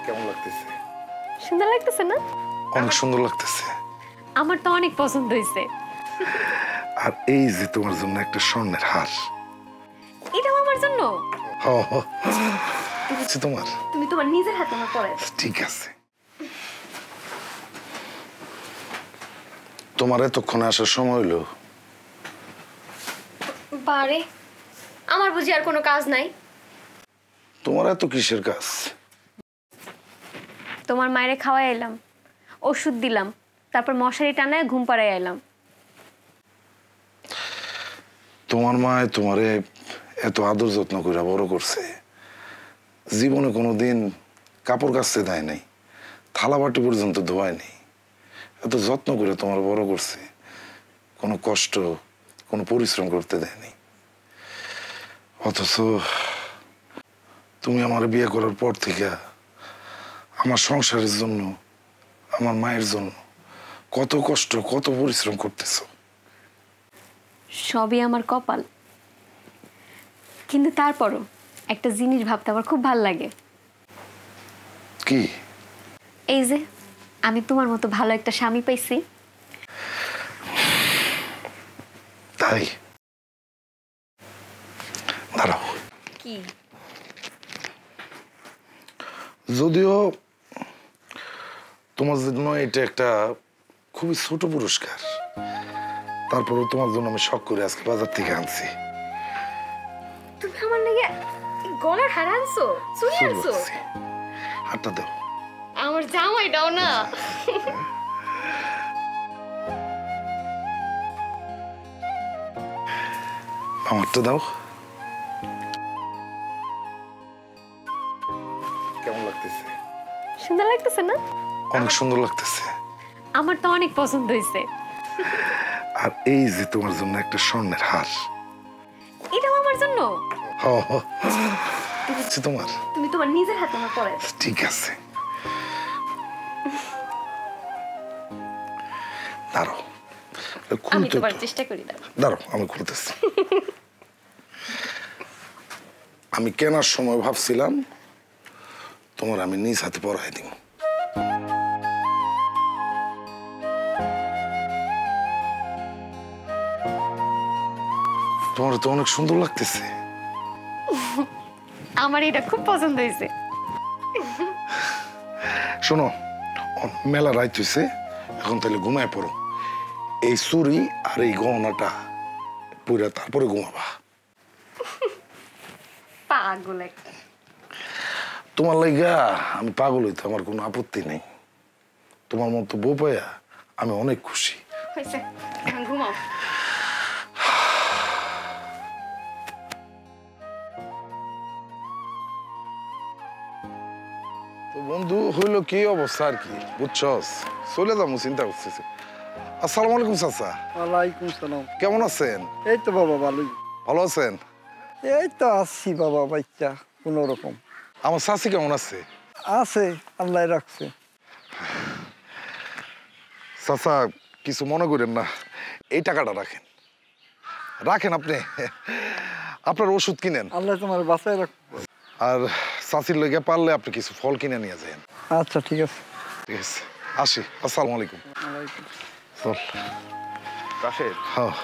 কেমন লাগতেছে? সুন্দর লাগতেছে না? অনেক সুন্দর লাগতেছে। আমার তো অনেক পছন্দ হয়েছে। আর এই যে তোমার জন্য একটা স্বর্ণের হার। এটাও আমার জন্য? তোমার তুমি তোমার নিজের হাতে আমার পরে। ঠিক আছে। তোমার এতক্ষণে আসার সময় হইলো? বারে, আমার বুঝি আর কোনো কাজ নাই? তোমার এত কিসের কাজ? তোমার মায়েরে খাওয়াই এলাম, ওষুধ দিলাম, তারপর মশারি টানায় ঘুম পাড়াই এলাম। তোমার মায় তোমারে এত আদর যত্ন করে বড় করছে, জীবনে কোনোদিন কাপড় কাচতে দেয় নাই, থালা বাটি পর্যন্ত ধোয়ায় নেই। এত যত্ন করে তোমার বড় করছে, কোনো কষ্ট কোনো পরিশ্রম করতে দেয়নি। অথচ তুমি আমার বিয়ে করার পর থেকে আমার সংসারের জন্য, আমার মায়ের জন্য কত কষ্ট কত পরিশ্রম করতেছো। সবই আমার কপাল, কিন্তু তারপরও একটা জিনিস ভাবতে আমার খুব ভাল লাগে। কি? এই যে আমি তোমার মতো ভালো একটা স্বামী পাইছি। তাই? দাঁড়াও। কি? যদিও তোমার জন্য এটা একটা খুবই ছোট পুরস্কার, তারপরেও তোমার জন্য আমি শখ করে আজকে বাজার থেকে আনছি। তুমি আমার লাগে গলার হার আনছো, চুড়ি আনছো? হাতটা দাও। আমার জামাইটাও না। আমারটা দাও। কেমন লাগতেছে? সুন্দর লাগতেছে না? অনেক সুন্দর লাগতেছে। আমার তো অনেক পছন্দ হয়েছে। আর এই যে তোমার জন্য একটা স্বর্ণের হার। এটাও আমার জন্য? তোমার তুমি তোমার নিজের হাতে আমার পরে। ঠিক আছে। দাঁড়াও, আমি তোমার চেষ্টা করি। দাঁড়াও, আমি খুলতেছি। আমি কেনার সময় ভাবছিলাম তোমার আমি নিজ হাতে পরাই দিব। তোমার তো অনেক সুন্দর লাগতেছে। আমার এটা খুব পছন্দ হয়েছে। শোনো, মেলা রাত হয়েছে, এখন তাহলে ঘুমায় পড়ো। এই চুড়ি আর এই গহনাটা পুরা তারপরে ঘুমাবা। পাগল একটা। তোমার লাইগা আমি পাগল হইতে আমার কোনো আপত্তি নেই। তোমার মতো বউ পাইয়া আমি অনেক খুশি। হয়েছে, ঘুমাও। তো বন্ধু হইলো কি অবস্থা আর কি বুঝছস, চলে যাবো চিন্তা করতেছি। আসসালামু আলাইকুম চাচা। ওয়ালাইকুম সালাম। কেমন আছেন? এই তো বাবা ভালোই। ভালো আছেন? এই তো আছি বাবা, বাচ্চা কোনো রকম। আমার চাচি কেমন আছে? আছে, আল্লাহ রাখছে। চাচা কিছু মনে করেন না, এই টাকাটা রাখেন, রাখেন আপনি, আপনার ওষুধ কিনেন। আল্লাহ তোমার বাঁচায় রাখবে। আর চাচির লেগে পারলে আপনি কিছু ফল কিনে নিয়ে যান। আচ্ছা ঠিক আছে। ঠিক আছে, আসি। আসসালামু আলাইকুম। ওয়ালাইকুম। চল রাশেদ, হ্যাঁ।